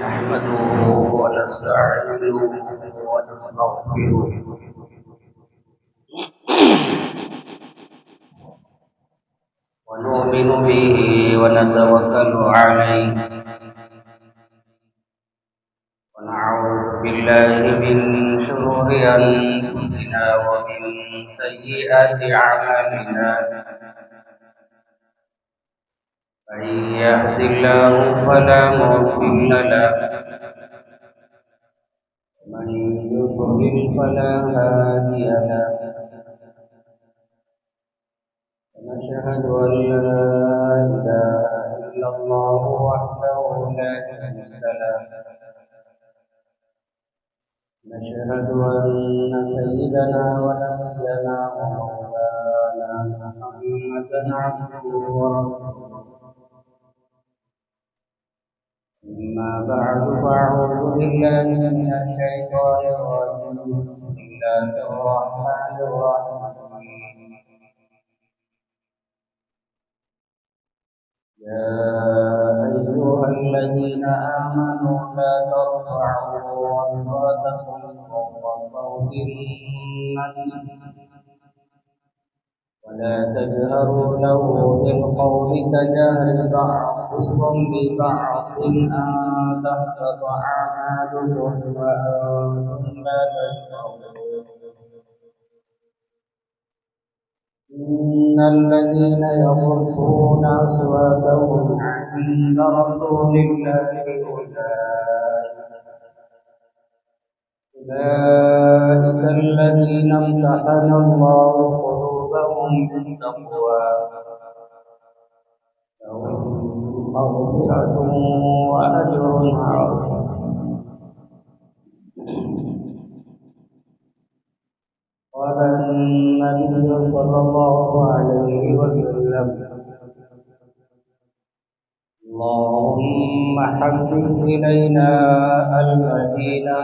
نحمده ونستعينه ونستغفره ونؤمن به ونتوكل عليه ونعوذ بالله من شرور أنفسنا ومن سيئات أعمالنا من يهد الله فلا مضل له ومن يضلل فلا هادي له ونشهد أن لا إله إلا الله وحده لا شريك له نشهد أن سيدنا ونبينا ومولانا محمدا عبده ورسوله أما بعد فأعوذ بالله من الشيطان الرجيم بسم الله الرحمن الرحيم يا أيها الذين آمنوا لا ترفعوا أصواتكم فوق صوت النبي ولا تجهروا له بالقول كجهر بعضكم ببعض أن تحبط أعمالكم وأنتم لا تشعرون إن الذين يغضون أصواتهم عند رسول الله أولئك الذين امتحن الله قلوبهم بالتقوى لهم مغفرة وأجر عظيم قال النبي صلى الله عليه وسلم اللهم حبب إلينا المدينة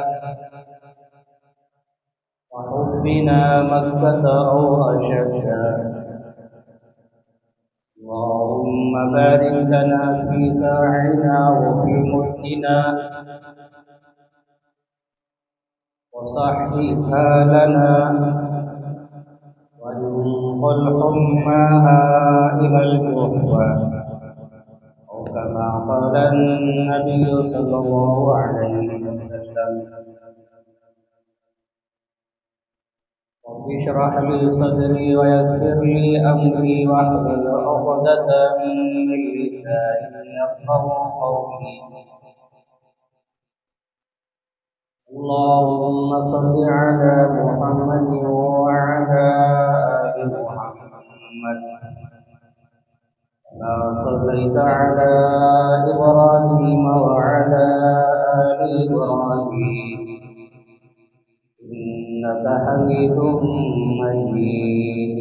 وحبنا مكة أو أشدا اللهم بارك لنا في ساعنا وفي ملكنا وصححها لنا وانقل حماها إلى الجحفة أو كما قال النبي صلى الله عليه وسلم رب اشرح لي صدري ويسر لي أمري واحلل عقدة من لساني يفقهوا قولي اللهم صل على محمد وعلى آل محمد كما صليت على إبراهيم وعلى آل إبراهيم إنك حميد مجيد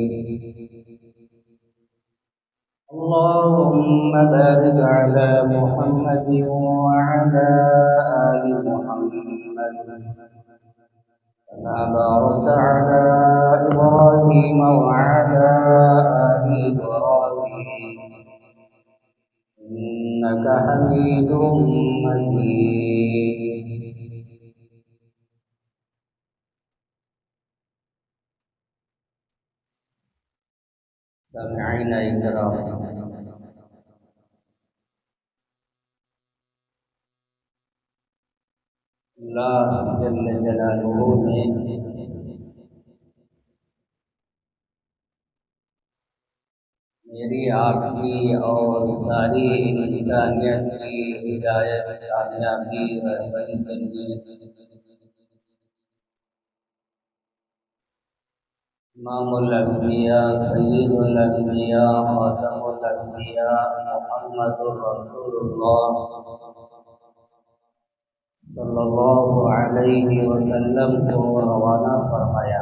اللهم بارك على محمد وعلى آل محمد كما باركت على إبراهيم وعلى آل إبراهيم إنك حميد مجيد سامعين الكرام اللہ جل جلالہ نے میری آپ کی اور ساری انسانیت کی ہدایت کامیابی رہبری کے لیے امام الانبیاء سید الانبیاء خاتم الانبیاء محمد رسول اللہ صلی اللہ علیہ وسلم کو روانہ فرمایا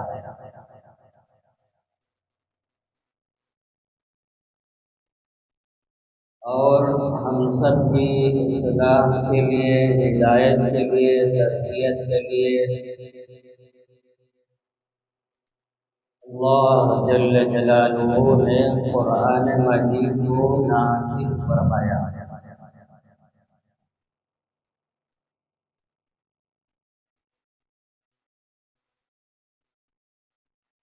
اور ہم سب کی اصلاح کے لیے ہدایت کے لیے تربیت کے لیے اللہ جل جلالہ نے قرآن مجید کو نازل فرمایا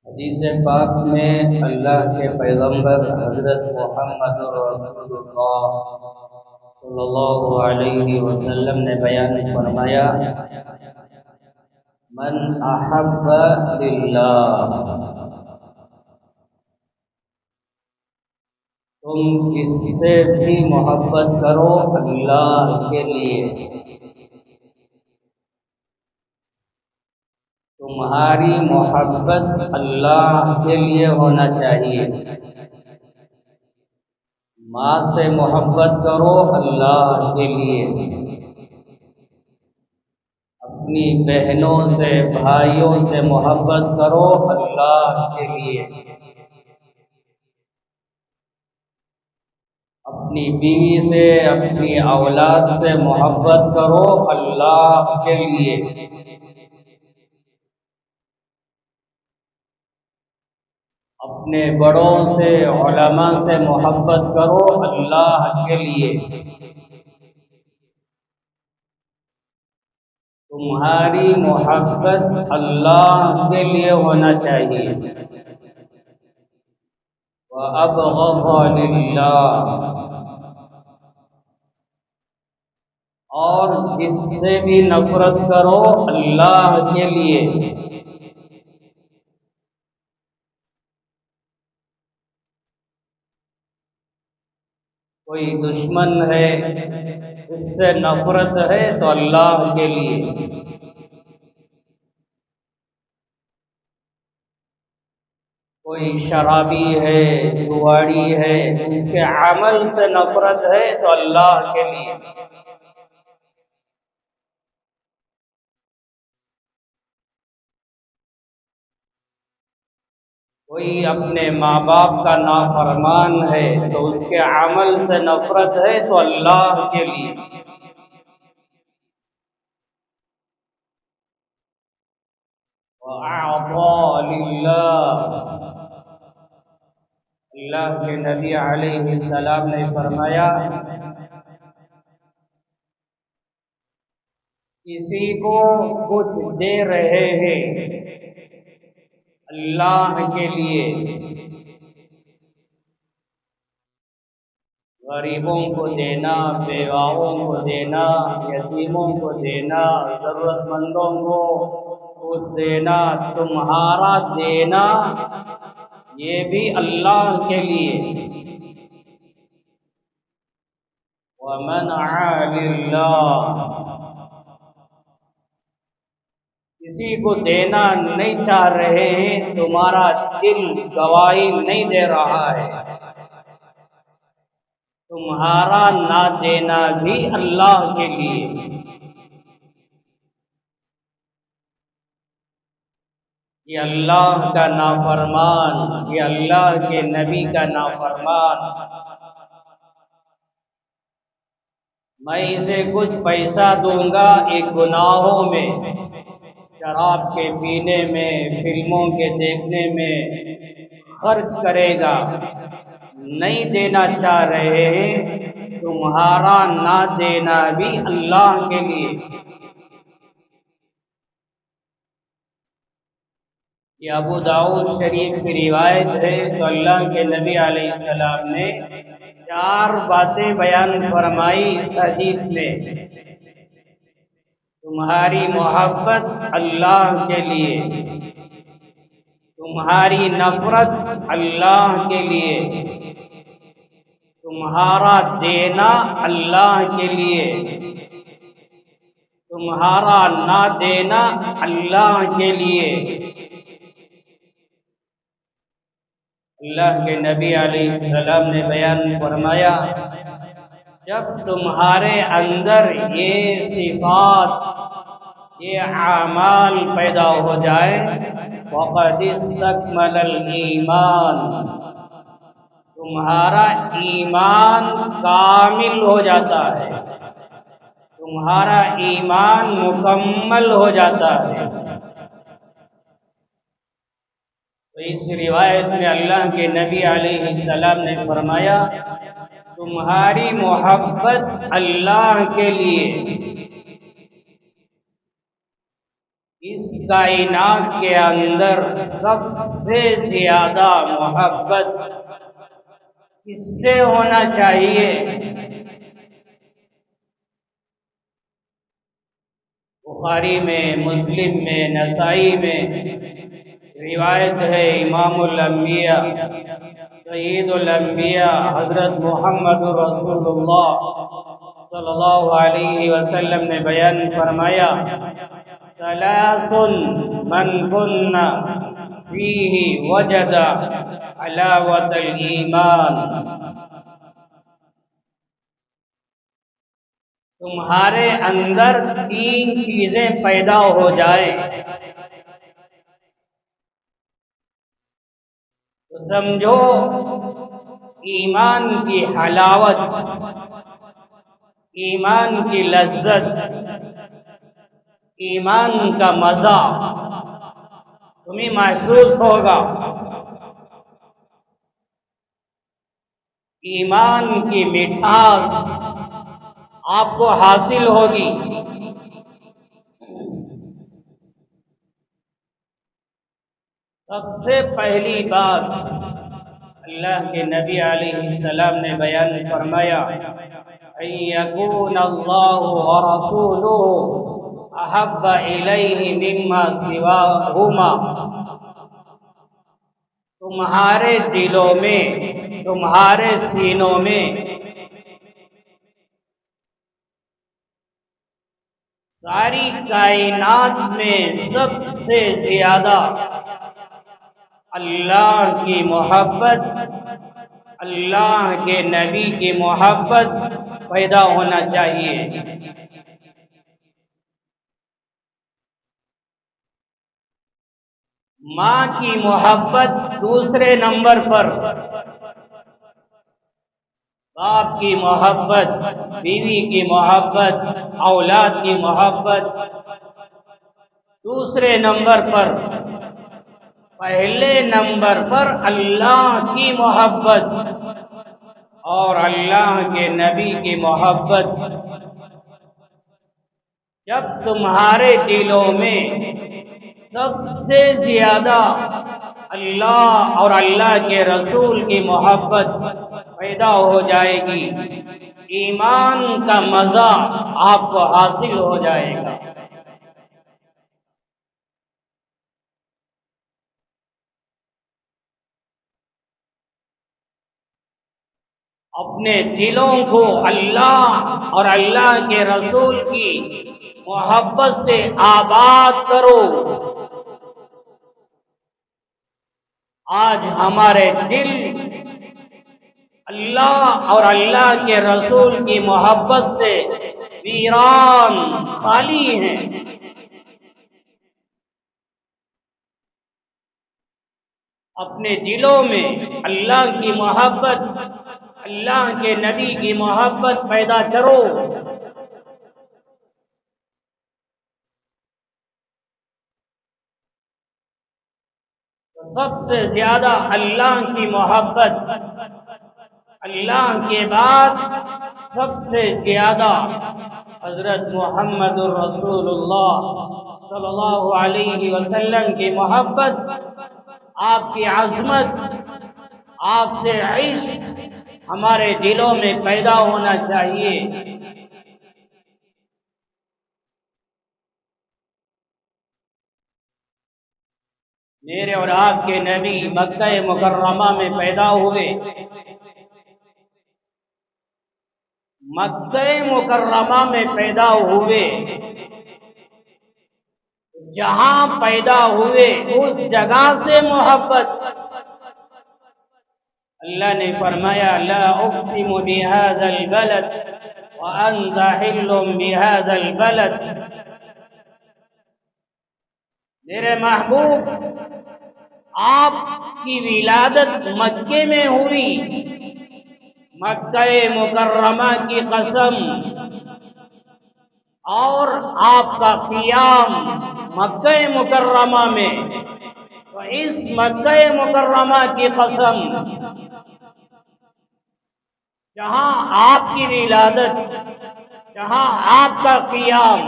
حدیث پاک میں اللہ کے پیغمبر حضرت محمد رسول اللہ صلی اللہ علیہ وسلم نے بیان فرمایا، من احب للہ، تم جس سے بھی محبت کرو اللہ کے لیے، تمہاری محبت اللہ کے لیے ہونا چاہیے۔ ماں سے محبت کرو اللہ کے لیے، اپنی بہنوں سے بھائیوں سے محبت کرو اللہ کے لیے، اپنی بیوی سے اپنی اولاد سے محبت کرو اللہ کے لیے، اپنے بڑوں سے علماء سے محبت کرو اللہ کے لیے۔ تمہاری محبت اللہ کے لیے ہونا چاہیے۔ وَأَبْغَضَ لِلَّهِ، اور جس سے بھی نفرت کرو اللہ کے لیے۔ کوئی دشمن ہے، اس سے نفرت ہے تو اللہ کے لیے۔ کوئی شرابی ہے، جواڑی ہے، اس کے عمل سے نفرت ہے تو اللہ کے لیے۔ کوئی اپنے ماں باپ کا نافرمان ہے تو اس کے عمل سے نفرت ہے تو اللہ کے لیے۔ وَأَعْطَى لِلَّهِ، اللہ کے نبی علیہ السلام نے فرمایا، کسی کو کچھ دے رہے ہیں اللہ کے لیے، غریبوں کو دینا، بیواؤں کو دینا، یتیموں کو دینا، ضرورت مندوں کو کچھ دینا، تمہارا دینا یہ بھی اللہ کے لیے۔ وَمَنْعَ لِلَّهِ، کسی کو دینا نہیں چاہ رہے ہیں، تمہارا دل گواہی نہیں دے رہا ہے، تمہارا نہ دینا بھی اللہ کے لیے۔ یہ اللہ کا نافرمان، یہ اللہ کے نبی کا نافرمان، میں اسے کچھ پیسہ دوں گا ایک گناہوں میں، شراب کے پینے میں، فلموں کے دیکھنے میں خرچ کرے گا، نہیں دینا چاہ رہے ہیں، تمہارا نہ دینا بھی اللہ کے لیے۔ یہ ابو داؤد شریف کی روایت ہے، تو اللہ کے نبی علیہ السلام نے 4 باتیں بیان فرمائی اس حدیث میں۔ تمہاری محبت اللہ کے لیے، تمہاری نفرت اللہ کے لیے، تمہارا دینا اللہ کے لیے، تمہارا نہ دینا اللہ کے لیے۔ اللہ کے نبی علیہ السلام نے بیان فرمایا، جب تمہارے اندر یہ صفات، یہ اعمال پیدا ہو جائے، وَقَدِ اسْتَكْمَلَ الْإِيمَانِ، تمہارا ایمان کامل ہو جاتا ہے، تمہارا ایمان مکمل ہو جاتا ہے۔ تو اس روایت میں اللہ کے نبی علیہ السلام نے فرمایا، تمہاری محبت اللہ کے لیے اس کائنات کے اندر سب سے زیادہ محبت کس سے ہونا چاہیے؟ بخاری میں، مسلم میں، نسائی میں روایت ہے، امام الانبیاء سید الانبیاء حضرت محمد رسول اللہ صلی اللہ علیہ وسلم نے بیان فرمایا، ثلاث من کن فیہ وجد حلاوت الایمان، تمہارے اندر تین چیزیں پیدا ہو جائے تو سمجھو ایمان کی حلاوت، ایمان کی لذت، ایمان کا مزہ تمہیں محسوس ہوگا، ایمان کی مٹھاس آپ کو حاصل ہوگی۔ سب سے پہلی بات اللہ کے نبی علیہ السلام نے بیان فرمایا، ان یکون اللہ ورسولہ احب الیہ مما سواہما، تمہارے دلوں میں، تمہارے سینوں میں ساری کائنات میں سب سے زیادہ اللہ کی محبت، اللہ کے نبی کی محبت پیدا ہونا چاہیے۔ ماں کی محبت دوسرے نمبر پر، باپ کی محبت، بیوی کی محبت، اولاد کی محبت دوسرے نمبر پر، پہلے نمبر پر اللہ کی محبت اور اللہ کے نبی کی محبت۔ جب تمہارے دلوں میں سب سے زیادہ اللہ اور اللہ کے رسول کی محبت پیدا ہو جائے گی، ایمان کا مزہ آپ کو حاصل ہو جائے گا۔ اپنے دلوں کو اللہ اور اللہ کے رسول کی محبت سے آباد کرو۔ آج ہمارے دل اللہ اور اللہ کے رسول کی محبت سے ویران، خالی ہیں۔ اپنے دلوں میں اللہ کی محبت، اللہ کے نبی کی محبت پیدا کرو۔ سب سے زیادہ اللہ کی محبت، اللہ کے بعد سب سے زیادہ حضرت محمد الرسول اللہ صلی اللہ علیہ وسلم کی محبت، آپ کی عظمت، آپ سے عشق ہمارے دلوں میں پیدا ہونا چاہیے۔ میرے اور آپ کے نبی مکہ مکرمہ میں پیدا ہوئے۔ مکہ مکرمہ میں پیدا ہوئے، جہاں پیدا ہوئے اس جگہ سے محبت۔ اللہ نے فرمایا، لا اقسم بهذا البلد وانت حل بهذا البلد، میرے محبوب آپ کی ولادت مکے میں ہوئی، مکہ مکرمہ کی قسم، اور آپ کا قیام مکہ مکرمہ میں، تو اس مکہ مکرمہ کی قسم جہاں آپ کی ولادت، جہاں آپ کا قیام،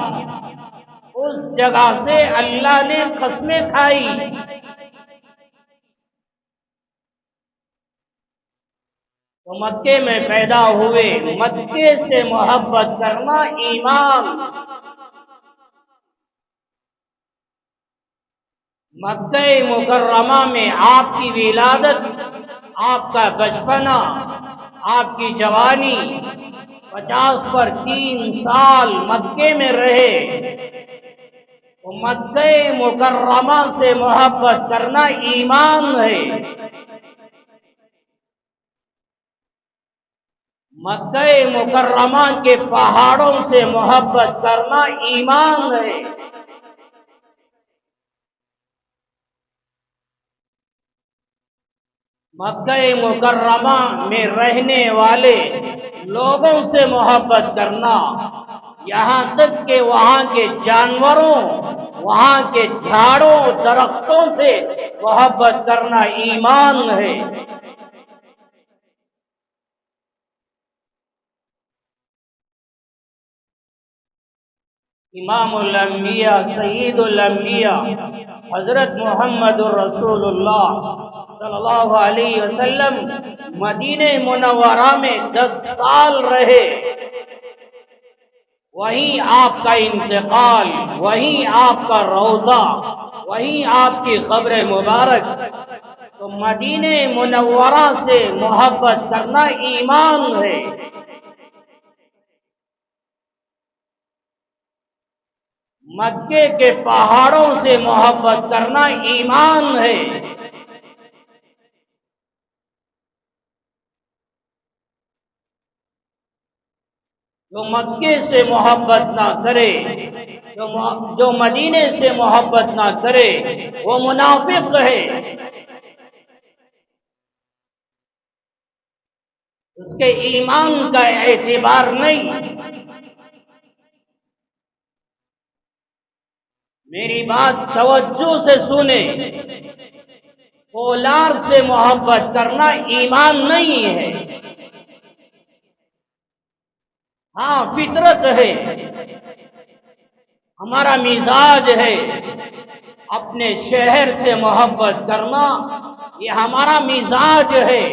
اس جگہ سے اللہ نے قسمیں کھائی. تو مکے میں پیدا ہوئے، مکے سے محبت کرنا ایمان. مکہ مکرمہ میں آپ کی ولادت، آپ کا بچپنا، آپ کی جوانی، 50 پر 3 سال مکے میں رہے. تو مکہ مکرمہ سے محبت کرنا ایمان ہے. مکہ مکرمہ کے پہاڑوں سے محبت کرنا ایمان ہے. مکہ مکرمہ میں رہنے والے لوگوں سے محبت کرنا، یہاں تک کہ وہاں کے جانوروں، وہاں کے جھاڑوں درختوں سے محبت کرنا ایمان ہے. امام الانبیاء، سید الانبیاء حضرت محمد الرسول اللہ صلی اللہ علیہ وسلم مدینہ منورہ میں 10 سال رہے. وہیں آپ کا انتقال، وہیں آپ کا روضہ، وہیں آپ کی قبر مبارک. تو مدینہ منورہ سے محبت کرنا ایمان ہے. مکے کے پہاڑوں سے محبت کرنا ایمان ہے. جو مکے سے محبت نہ کرے، جو مدینے سے محبت نہ کرے، وہ منافق ہے. اس کے ایمان کا اعتبار نہیں. میری بات توجہ سے سنیں. کولار سے محبت کرنا ایمان نہیں ہے. ہاں، فطرت ہے، ہمارا مزاج ہے. اپنے شہر سے محبت کرنا یہ ہمارا مزاج ہے،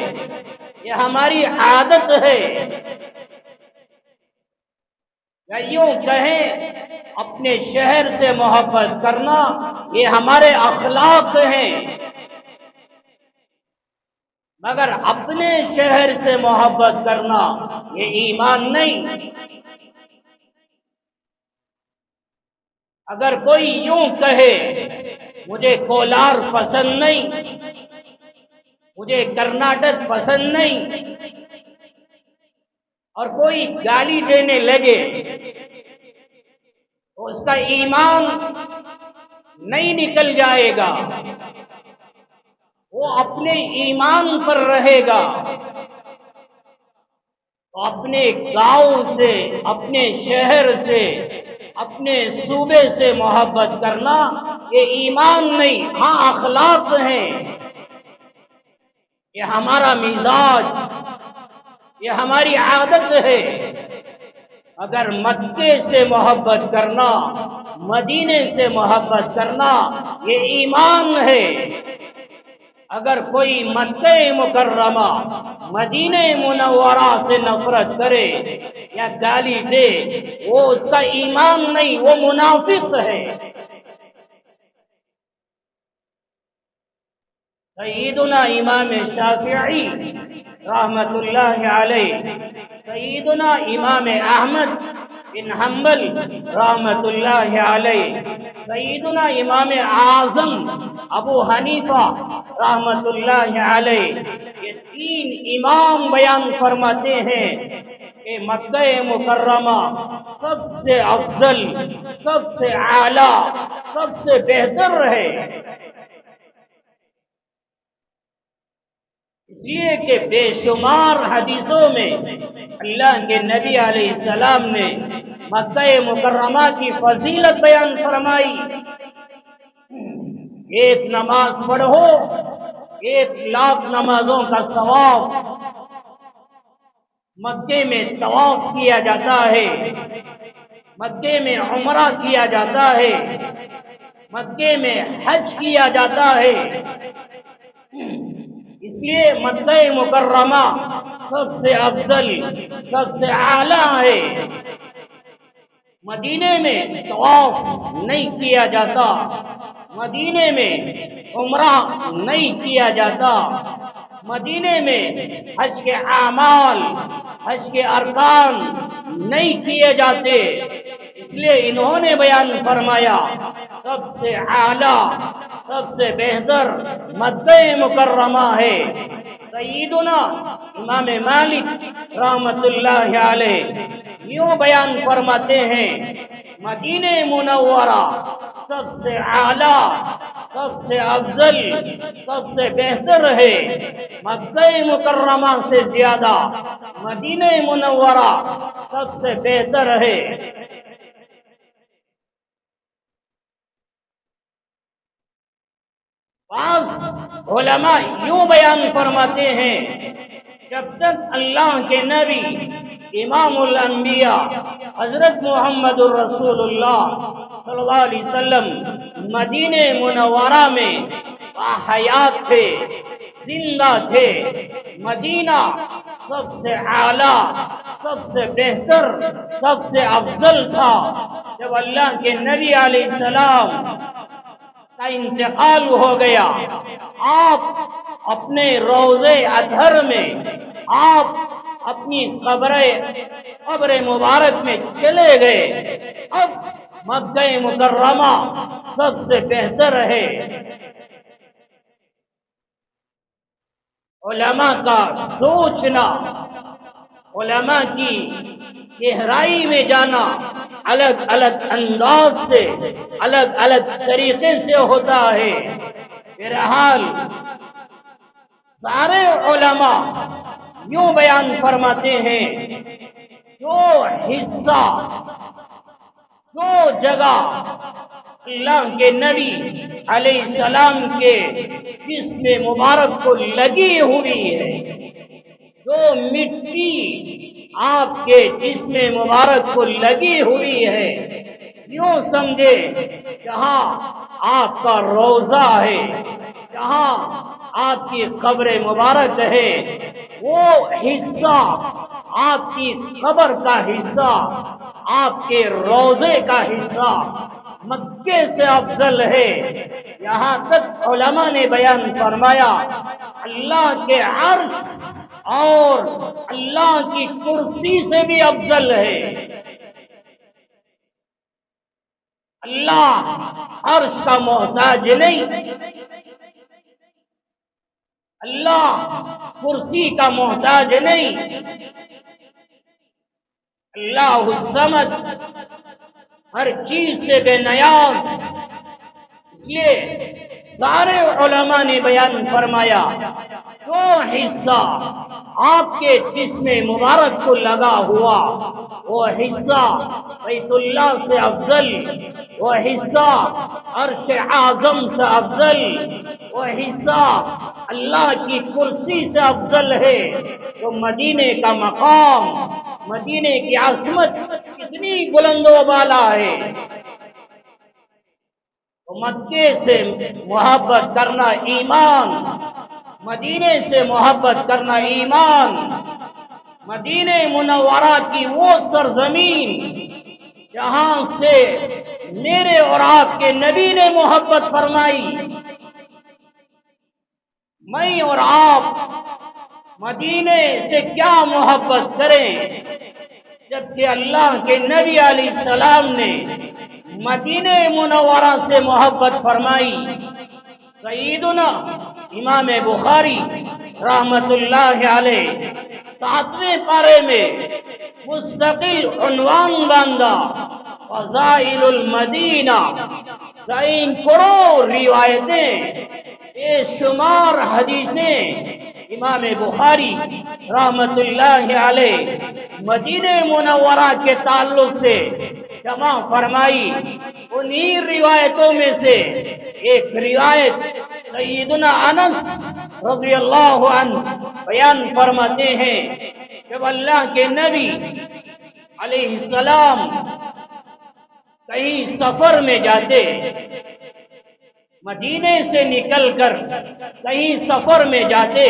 یہ ہماری عادت ہے. یا یوں کہیں، اپنے شہر سے محبت کرنا یہ ہمارے اخلاق ہیں. مگر اپنے شہر سے محبت کرنا یہ ایمان نہیں. اگر کوئی یوں کہے مجھے کولار پسند نہیں، مجھے کرناٹک پسند نہیں، اور کوئی گالی دینے لگے، تو اس کا ایمان نہیں نکل جائے گا. وہ اپنے ایمان پر رہے گا. تو اپنے گاؤں سے، اپنے شہر سے، اپنے صوبے سے محبت کرنا یہ ایمان نہیں. ہاں، اخلاق ہیں، یہ ہمارا مزاج، یہ ہماری عادت ہے. اگر مکے سے محبت کرنا، مدینے سے محبت کرنا یہ ایمان ہے. اگر کوئی مکہ مکرمہ، مدینہ منورہ سے نفرت کرے یا گالی دے، وہ اس کا ایمان نہیں، وہ منافق ہے. سیدنا امام شافعی رحمت اللہ علیہ، سیدنا امام احمد بن حنبل رحمت اللہ علیہ، سیدنا امام اعظم ابو حنیفہ رحمت اللہ علیہ، یہ 3 امام بیان فرماتے ہیں کہ مکہ مکرمہ سب سے افضل، سب سے اعلیٰ، سب سے بہتر ہے. اس لیے کہ بے شمار حدیثوں میں اللہ کے نبی علیہ السلام نے مکہ مکرمہ کی فضیلت بیان فرمائی. ایک نماز پڑھو، 1,00,000 نمازوں کا ثواب. مکے میں طواف کیا جاتا ہے. مکے میں عمرہ کیا جاتا ہے، مکے میں حج کیا جاتا ہے، اس لیے مکہ مکرمہ سب سے افضل، سب سے اعلیٰ ہے۔ مدینے میں طواف نہیں کیا جاتا، مدینے میں عمرہ نہیں کیا جاتا، مدینے میں حج کے اعمال، حج کے ارکان نہیں کیے جاتے، اس لیے انہوں نے بیان فرمایا سب سے اعلیٰ، سب سے بہتر مکہ مکرمہ ہے۔ سیدنا امام مالک رحمت اللہ علیہ یوں بیان فرماتے ہیں، مدینہ منورہ سب سے اعلیٰ، سب سے افضل، سب سے بہتر ہے، مکہ مکرمہ سے زیادہ مدینہ منورہ سب سے بہتر ہے۔ بعض علماء یوں بیان فرماتے ہیں، جب تک اللہ کے نبی امام الانبیاء حضرت محمد الرسول اللہ صلی اللہ علیہ وسلم مدینہ منورہ میں باحیات تھے، زندہ تھے، مدینہ سب سے اعلیٰ، سب سے بہتر، سب سے افضل تھا۔ جب اللہ کے نبی علیہ السلام کا انتقال ہو گیا، آپ اپنے روضے اطہر میں، آپ اپنی قبر مبارک میں چلے گئے، اب مکہ مکرمہ سب سے بہتر ہے۔ علماء کا سوچنا، علماء کی گہرائی میں جانا الگ الگ انداز سے، الگ الگ طریقے سے ہوتا ہے۔ بہرحال سارے علماء یوں بیان فرماتے ہیں، جو حصہ، جو جگہ اللہ کے نبی علیہ السلام کے جسم مبارک کو لگی ہوئی ہے، جو مٹی آپ کے جسم مبارک کو لگی ہوئی ہے، یوں سمجھے جہاں آپ کا روضہ ہے، جہاں آپ کی قبر مبارک ہے، وہ حصہ آپ کی قبر کا حصہ، آپ کے روضے کا حصہ مکے سے افضل ہے۔ یہاں تک علماء نے بیان فرمایا، اللہ کے عرش اور اللہ کی کرسی سے بھی افضل ہے۔ اللہ عرش کا محتاج نہیں، اللہ کرسی کا محتاج نہیں، اللہ الصمد ہر چیز سے بے نیاز۔ اس لیے سارے علماء نے بیان فرمایا، جو حصہ آپ کے جسم مبارک کو لگا ہوا، وہ حصہ بیت اللہ سے افضل، وہ حصہ عرش اعظم سے افضل، وہ حصہ اللہ کی کرسی سے افضل ہے۔ تو مدینے کا مقام، مدینے کی عظمت کتنی بلند و بالا ہے۔ تو مکے سے محبت کرنا ایمان، مدینے سے محبت کرنا ایمان، مدینہ منورہ کی وہ سرزمین جہاں سے میرے اور آپ کے نبی نے محبت فرمائی، میں اور آپ مدینے سے کیا محبت کریں، جبکہ اللہ کے نبی علیہ السلام نے مدینہ منورہ سے محبت فرمائی۔ سیدنا امام بخاری رحمت اللہ علیہ 7ویں پارے میں مستقل عنوان باندھا، فضائل المدینہ، 3 کروڑ روایتیں، بے شمار حدیثیں امام بخاری رحمت اللہ علیہ مدینہ منورہ کے تعلق سے جمع فرمائی۔ انہی روایتوں میں سے ایک روایت سیدنا انس رضی اللہ عنہ بیان فرماتے ہیں، جب اللہ کے نبی علیہ السلام کہیں سفر میں جاتے، مدینے سے نکل کر کہیں سفر میں جاتے،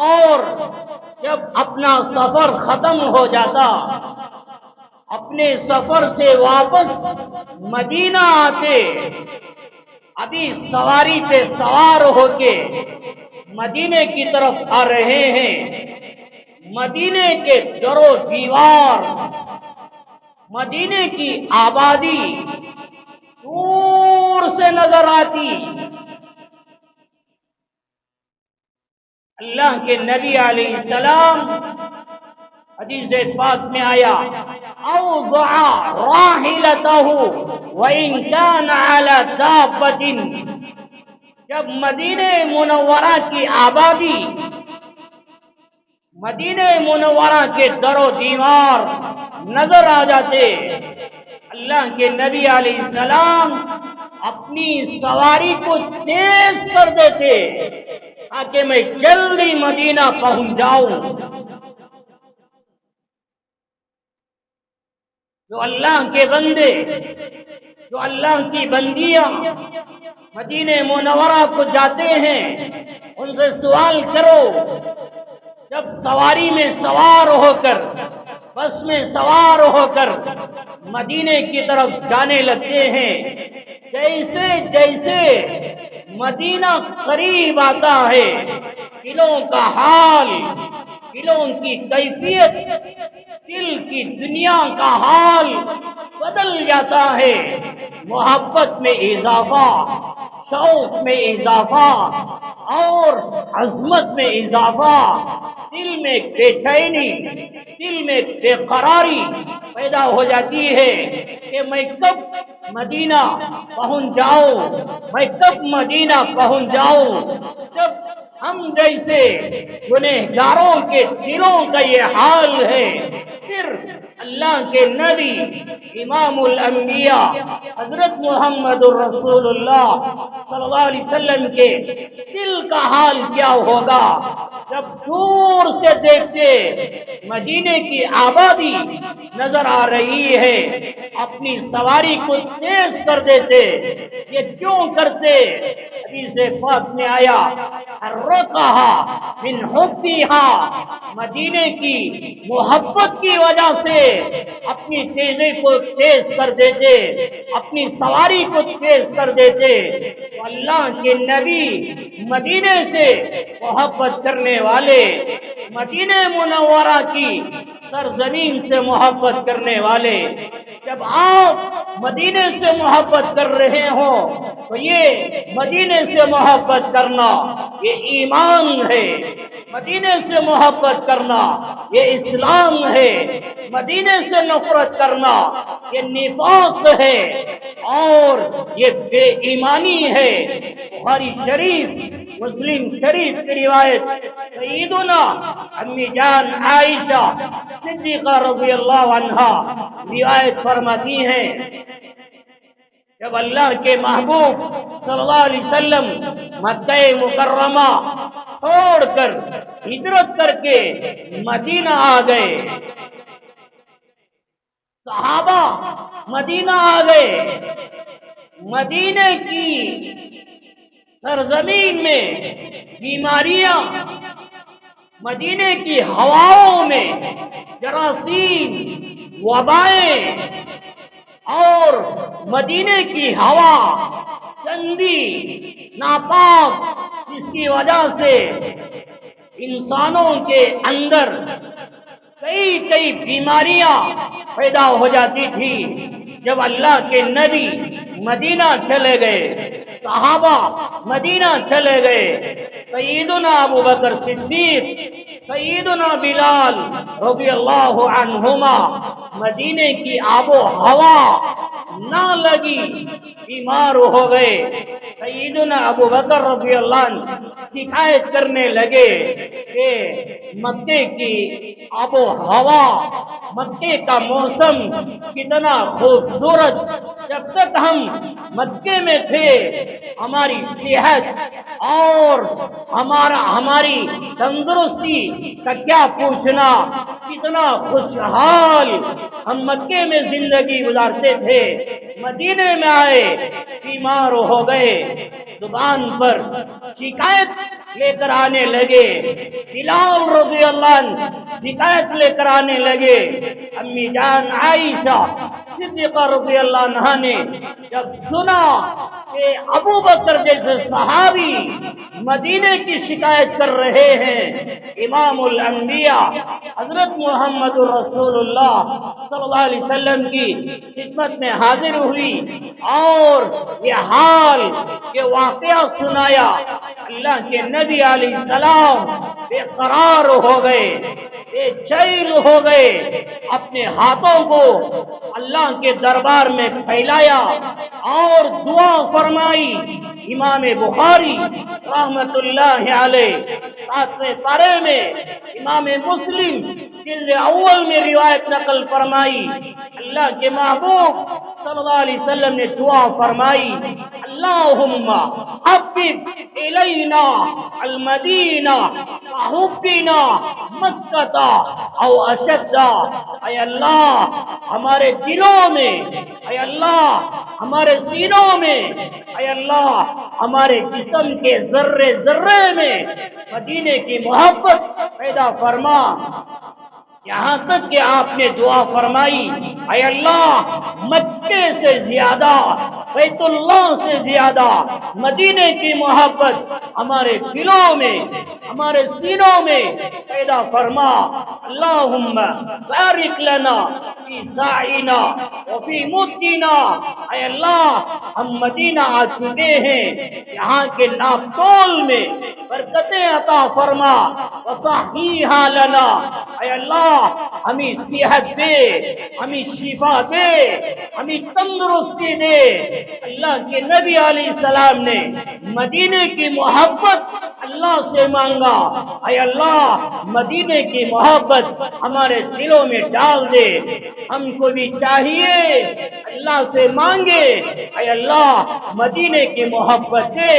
اور جب اپنا سفر ختم ہو جاتا، اپنے سفر سے واپس مدینہ آتے، ابھی سواری پہ سوار ہو کے مدینے کی طرف آ رہے ہیں، مدینے کے در و دیوار، مدینے کی آبادی دور سے نظر آتی۔ اللہ کے نبی علیہ السلام، حدیث پاک میں آیا، اوضع راحلتہ وان کان علی دابۃ، جب مدینہ منورہ کی آبادی، مدینہ منورہ کے در و دیوار نظر آ جاتے، اللہ کے نبی علیہ السلام اپنی سواری کو تیز کر دیتے تاکہ میں جلدی مدینہ پہنچ جاؤں۔ جو اللہ کے بندے، جو اللہ کی بندیاں مدینہ منورہ کو جاتے ہیں، ان سے سوال کرو، جب سواری میں سوار ہو کر، بس میں سوار ہو کر مدینے کی طرف جانے لگتے ہیں، جیسے جیسے مدینہ قریب آتا ہے، دلوں کا حال، دلوں کی کیفیت، دل کی دنیا کا حال بدل جاتا ہے۔ محبت میں اضافہ، شوق میں اضافہ، اور عظمت میں اضافہ، دل میں بے چینی، دل میں بے قراری پیدا ہو جاتی ہے کہ میں کب مدینہ پہنچ جاؤں، میں کب مدینہ پہنچ جاؤں۔ جب ہم جیسے گنہگاروں کے دلوں کا یہ حال ہے، پھر اللہ کے نبی امام الانبیاء حضرت محمد الرسول اللہ صلی اللہ علیہ وسلم کے دل کا حال کیا ہوگا جب دور سے دیکھتے مدینے کی آبادی نظر آ رہی ہے، اپنی سواری کو تیز کر دیتے۔ یہ کیوں کرتے؟ حدیث پاک میں آیا، حرکہا من حبہا، مدینے کی محبت کی وجہ سے اپنی تیزی کو تیز کر دیتے، اپنی سواری کو تیز کر دیتے۔ تو اللہ کے نبی مدینے سے محبت کرنے والے، مدینہ منورہ کی سرزمین سے محبت کرنے والے، جب آپ مدینے سے محبت کر رہے ہوں تو یہ مدینے سے محبت کرنا یہ ایمان ہے، مدینے سے محبت کرنا یہ اسلام ہے، مدینے سے نفرت کرنا یہ نفاق ہے اور یہ بے ایمانی ہے۔ بخاری شریف، مسلم شریف کی روایت، سیدنا امی جان عائشہ صدیقہ رضی اللہ عنہا روایت فرماتی ہیں، جب اللہ کے محبوب صلی اللہ علیہ وسلم مکہ مکرمہ چھوڑ کر ہجرت کر کے مدینہ آ گئے، صحابہ مدینہ آ گئے، مدینہ کی سرزمین میں بیماریاں، مدینے کی ہواؤں میں جراثیم، وبائیں، اور مدینے کی ہوا گندی، ناپاک، جس کی وجہ سے انسانوں کے اندر کئی بیماریاں پیدا ہو جاتی تھی۔ جب اللہ کے نبی مدینہ چلے گئے، صحابہ مدینہ چلے گئے، سیدنا ابو بکر صدیق، سیدنا بلال رضی اللہ عنہما مدینے کی آب و ہوا نہ لگی، بیمار ہو گئے۔ سیدنا ابو بکر رضی اللہ عنہ شکایت کرنے لگے کہ مکے کی آب و ہوا، مکے کا موسم کتنا خوبصورت، جب تک ہم مکے میں تھے ہماری صحت اور ہماری تندرستی کا کیا پوچھنا، کتنا خوشحال ہم مکے میں زندگی گزارتے تھے، مدینے میں آئے بیمار ہو گئے، زبان پر شکایت لے کر آنے لگے، بلال رضی اللہ عنہ شکایت لے کر آنے لگے۔ امی جان عائشہ صدیقہ رضی اللہ عنہا نے جب سنا کہ ابو بکر جیسے صحابی مدینے کی شکایت کر رہے ہیں، امام الانبیاء حضرت محمد رسول اللہ صلی اللہ علیہ وسلم کی خدمت میں حاضر ہوئی اور یہ حال یہ واقعہ سنایا۔ اللہ کے نبی علیہ السلام بے قرار ہو گئے، بے چین ہو گئے، اپنے ہاتھوں کو اللہ کے دربار میں پھیلایا اور دعا فرمائی۔ امام بخاری رحمت اللہ علیہ 7ویں پارے میں، امام مسلم جلد اول میں روایت نقل فرمائی، اللہ کے محبوب صلی اللہ علیہ وسلم نے دعا فرمائی، اللہم حبب الینا المدینہ وحبنا مکہ او اشد۔ اے اللہ ہمارے دلوں میں، اے اللہ ہمارے سینوں میں، اے اللہ ہمارے جسم کے ذرے ذرے میں مدینے کی محبت پیدا فرما۔ یہاں تک کہ آپ نے دعا فرمائی، اے اللہ مکے سے زیادہ، بیت اللہ سے زیادہ مدینے کی محبت ہمارے دلوں میں، ہمارے سینوں میں پیدا فرما۔ اللہم بارک لنا فی سعینا وفی مدینا۔ اے اللہ ہم مدینہ آ چکے ہیں، یہاں کے ناپ تول میں برکتیں عطا فرما۔ وصحیحا لنا، اے اللہ ہمیں صحت دے، ہمیں شفا دے، ہمیں تندرستی دے۔ اللہ کے نبی علیہ السلام نے مدینے کی محبت اللہ سے مانگا، اے اللہ مدینے کی محبت ہمارے دلوں میں ڈال دے۔ ہم کو بھی چاہیے اللہ سے مانگے، اے اللہ مدینے کی محبت دے۔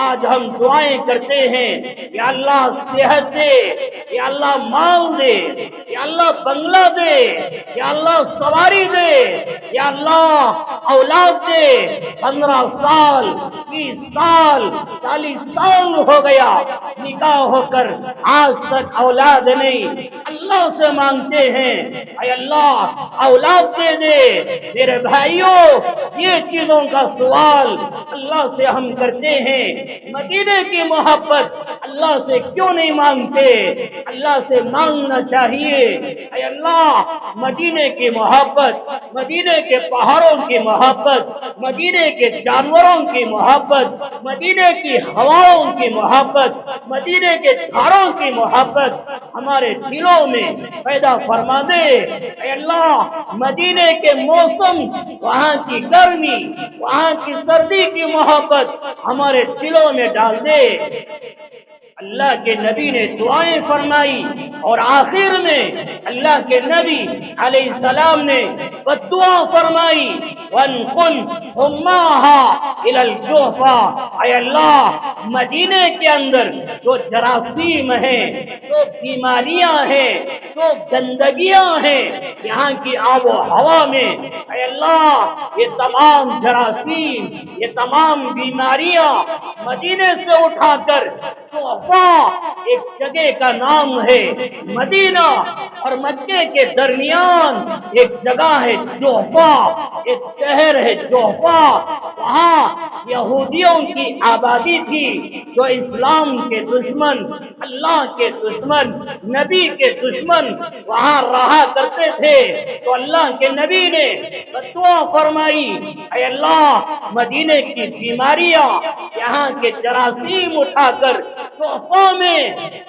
آج ہم دعائیں کرتے ہیں، یا اللہ صحت دے، یا اللہ مال دے، یا اللہ بنگلہ دے، یا اللہ سواری دے، یا اللہ اولاد دے۔ 15 سال 20 سال 40 سال ہو گیا نکاح ہو کر، آج تک اولاد نہیں، اللہ سے مانگتے ہیں، اے اللہ اولاد دے دے۔ میرے بھائیوں یہ چیزوں کا سوال اللہ سے ہم کرتے ہیں، مدینے کی محبت اللہ سے کیوں نہیں مانگتے؟ اللہ سے مانگنا چاہیے۔ اے اللہ مدینے کی محبت، مدینے کے پہاڑوں کی محبت، مدینے کے جانوروں کی محبت، مدینے کی ہواؤں کی محبت، مدینے کے جھاڑوں کی محبت ہمارے دلوں میں پیدا فرما دے۔ اے اللہ مدینے کے موسم، وہاں کی گرمی، وہاں کی سردی کی محبت ہمارے دلوں میں ڈال دے۔ اللہ کے نبی نے دعائیں فرمائی اور آخر میں اللہ کے نبی علیہ السلام نے بدعا فرمائی، وَانْقُلْ حُمَّاهَا إِلَى الْجُحْفَةِ۔ اے اللہ مدینے کے اندر جو جراثیم ہیں، جو بیماریاں ہیں، جو گندگیاں ہیں یہاں کی آب و ہوا میں، اے اللہ یہ تمام جراثیم، یہ تمام بیماریاں مدینے سے اٹھا کر ایک جگہ کا نام ہے مدینہ اور مکے کے درمیان ایک جگہ ہے جوحفہ، ایک شہر ہے جوحفہ۔ وہاں یہودیوں کی آبادی تھی جو اسلام کے دشمن، اللہ کے دشمن، نبی کے دشمن وہاں رہا کرتے تھے۔ تو اللہ کے نبی نے دعا فرمائی، اے اللہ مدینے کی بیماریاں، یہاں کے جراثیم اٹھا کر جوحفہ میں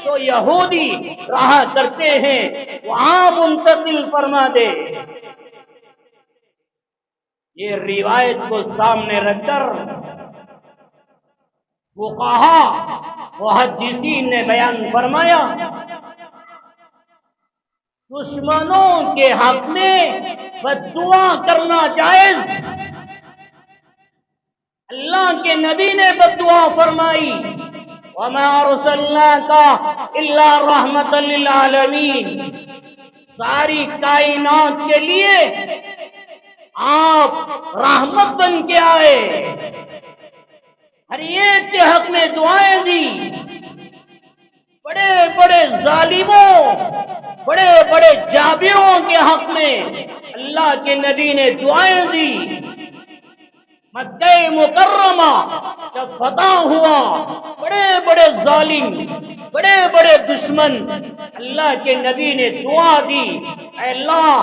جو یہودی رہا کرتے ہیں وہاں منتقل فرما دے۔ یہ روایت کو سامنے رکھ کر فقہا محدثین نے بیان فرمایا، دشمنوں کے حق میں بددعا کرنا جائز۔ اللہ کے نبی نے بددعا فرمائی، وَمَا أَرْسَلْنَاكَ إِلَّا رَحْمَةً لِلْعَالَمِينَ۔ ساری کائنات کے لیے آپ رحمت بن کے آئے، ہر ایک کے حق میں دعائیں دی، بڑے بڑے ظالموں، بڑے بڑے جابروں کے حق میں اللہ کے نبی نے دعائیں دی۔ مکہ مکرمہ جب فتح ہوا، بڑے بڑے ظالم، بڑے بڑے دشمن، اللہ کے نبی نے دعا دی، اے اللہ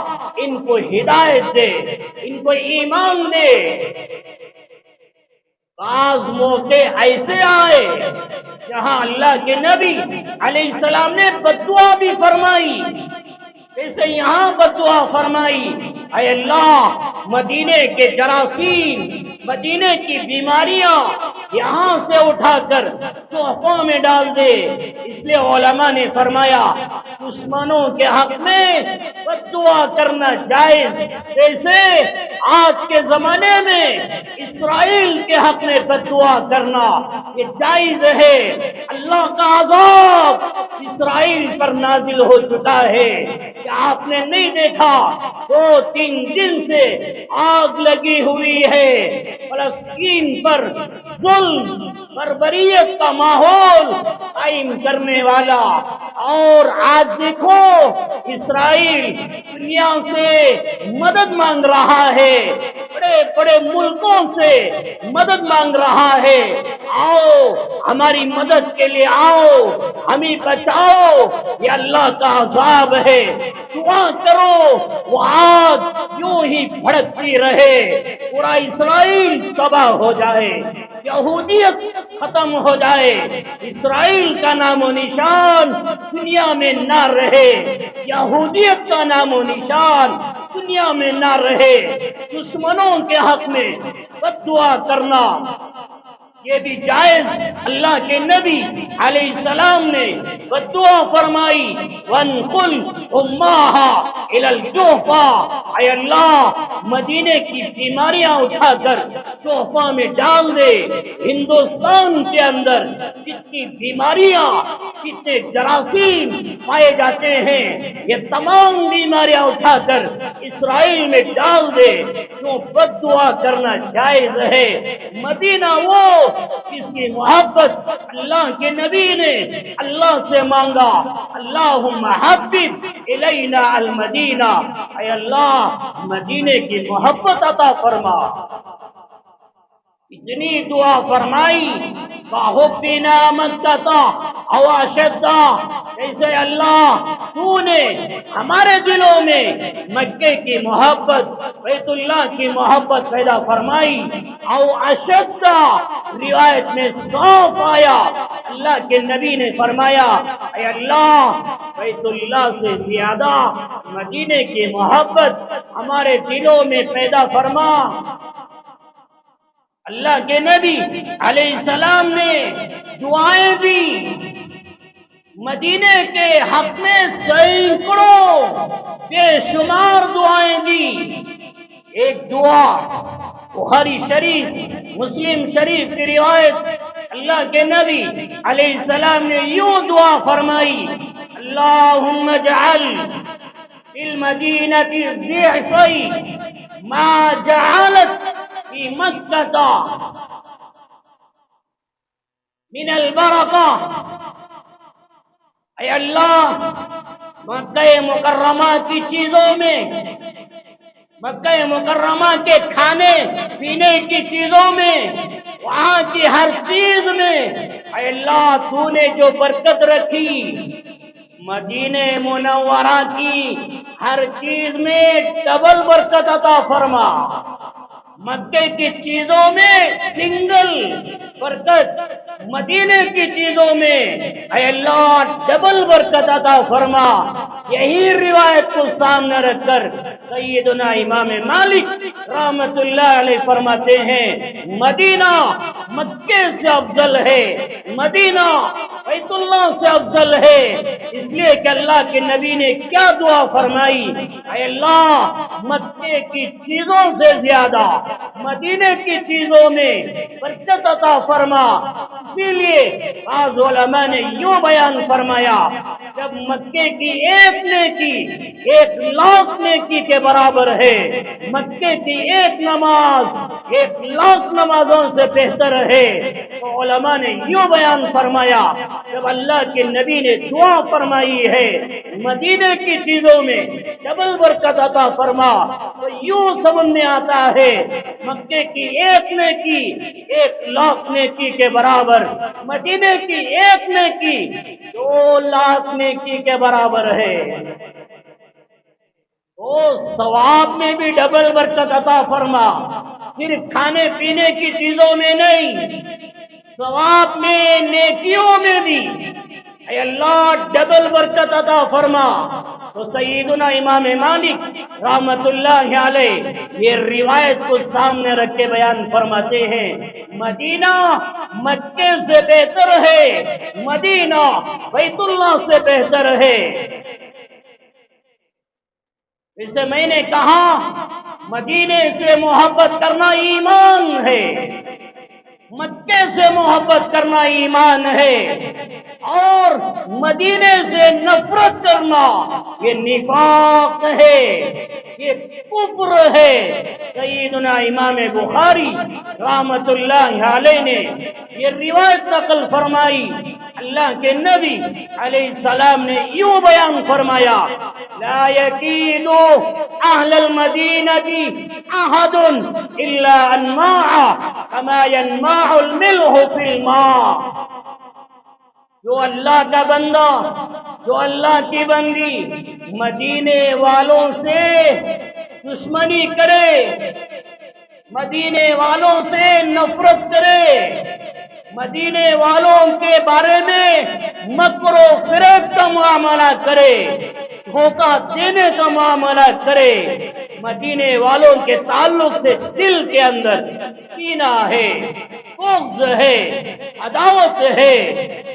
ان کو ہدایت دے، ان کو ایمان دے۔ بعض موقع ایسے آئے جہاں اللہ کے نبی علیہ السلام نے بددعا بھی فرمائی، جیسے یہاں بددعا فرمائی، اے اللہ مدینے کے جراثیم، مدینے کی بیماریاں یہاں سے اٹھا کر تحفوں میں ڈال دے۔ اس لیے علماء نے فرمایا دشمنوں کے حق میں بددعا کرنا جائز، جیسے آج کے زمانے میں اسرائیل کے حق میں بددعا کرنا یہ جائز ہے۔ اللہ کا عذاب اسرائیل پر نازل ہو چکا ہے کہ آپ نے نہیں دیکھا، 2-3 دن سے آگ لگی ہوئی ہے فلسطین پر، ظلم بربریت کا ماحول قائم کرنے والا۔ اور آج دیکھو اسرائیل دنیا سے مدد مانگ رہا ہے، بڑے بڑے ملکوں سے مدد مانگ رہا ہے، آؤ ہماری مدد کے لیے آؤ، ہمیں بچاؤ، یہ اللہ کا عذاب ہے۔ دعا کرو وہ آگ یوں ہی بھڑکتی رہے، پورا اسرائیل تباہ ہو جائے، یہودیت ختم ہو جائے، اسرائیل کا نام و نشان دنیا میں نہ رہے، یہودیت کا نام و نشان دنیا میں نہ رہے۔ دشمنوں کے حق میں بددعا کرنا یہ بھی جائز۔ اللہ کے نبی علیہ السلام نے بددعا فرمائی، وَانْقُلْ أُمَّاهَا إِلَى الْجُحْفَةِ، اے اللہ مدینے کی بیماریاں اٹھا کر جحفہ میں ڈال دے۔ ہندوستان کے اندر جتنی بیماریاں، جتنے جراثیم پائے جاتے ہیں، یہ تمام بیماریاں اٹھا کر اسرائیل میں ڈال دے۔ کیوں بددعا کرنا جائز ہے؟ مدینہ وہ جس کی محبت اللہ کے نبی نے اللہ سے مانگا، اللہم حبب الینا المدینہ، اے اللہ مدینے کی محبت عطا فرما۔ اتنی دعا فرمائی فَحُبِّنَا مَكَّةَ أَوْ أَشَدَّ، جیسے اللہ تو نے ہمارے دلوں میں مکے کی محبت، بیت اللہ کی محبت پیدا فرمائی، او اشد، روایت میں 100 آیا، اللہ کے نبی نے فرمایا اے اللہ بیت اللہ سے زیادہ مدینے کی محبت ہمارے دلوں میں پیدا فرما۔ اللہ کے نبی علیہ السلام نے دعائیں دی، مدینے کے حق میں سینکڑوں بے شمار دعائیں دی۔ ایک دعا بخاری شریف، مسلم شریف کی روایت، اللہ کے نبی علیہ السلام نے یوں دعا فرمائی، اللہم اجعل فی المدینۃ ضعفی ما جعلت فی مکہ من البرکہ، اے اللہ مکہ مکرمہ کی چیزوں میں، مکہ مکرمہ کے کھانے پینے کی چیزوں میں، وہاں کی ہر چیز میں، اے اللہ تو نے جو برکت رکھی، مدینہ منورہ کی ہر چیز میں ڈبل برکت عطا فرما۔ مکے کی چیزوں میں سنگل برکت، مدینے کی چیزوں میں اے اللہ ڈبل برکت عطا فرما۔ یہی روایت کو سامنے رکھ کر سیدنا امام مالک رحمت اللہ علیہ فرماتے ہیں مدینہ مکے سے افضل ہے، مدینہ بیت اللہ سے افضل ہے، اس لیے کہ اللہ کے نبی نے کیا دعا فرمائی، اے اللہ مکے کی چیزوں سے زیادہ مدینے کی چیزوں میں برکت عطا فرما۔ اسی لیے بعض علماء نے یوں بیان فرمایا، جب جب مکے کی ایک نیکی 1,00,000 نیکی کے برابر ہے، مکے کی ایک نماز 1,00,000 نمازوں سے بہتر ہے، تو علماء نے یوں بیان فرمایا، جب اللہ کے نبی نے دعا فرمائی ہے مدینے کی چیزوں میں ڈبل برکت عطا فرما، تو یوں سمجھ میں آتا ہے مکے کی ایک نیکی 1,00,000 نیکی کے برابر، مدینے کی ایک نیکی 2,00,000 نیکی کے برابر ہے۔ تو ثواب میں بھی ڈبل برکت عطا فرما، صرف کھانے پینے کی چیزوں میں نہیں، ثواب میں، نیکیوں میں بھی اے اللہ ڈبل برکت عطا فرما۔ تو سیدنا امام مالک رحمت اللہ علیہ یہ روایت کو سامنے رکھ کے بیان فرماتے ہیں، مدینہ مکے سے بہتر ہے، مدینہ بیت اللہ سے بہتر ہے۔ اسے میں نے کہا مدینے سے محبت کرنا ایمان ہے، مکے سے محبت کرنا ایمان ہے، اور مدینے سے نفرت کرنا یہ نفاق ہے، یہ کفر ہے۔ سیدنا امام بخاری رحمت اللہ علیہ نے یہ روایت نقل فرمائی، اللہ کے نبی علیہ السلام نے یوں بیان فرمایا، لا یکید اہل المدینہ احد الا انماع کما ینماع الملح فی الماء۔ جو اللہ کا بندہ، جو اللہ کی بندی مدینے والوں سے دشمنی کرے، مدینے والوں سے نفرت کرے، مدینے والوں کے بارے میں مکر و فریب کا معاملہ کرے، دھوکہ دینے کا معاملہ کرے، مدینے والوں کے تعلق سے دل کے اندر کینہ ہے، بغض ہے، عداوت ہے،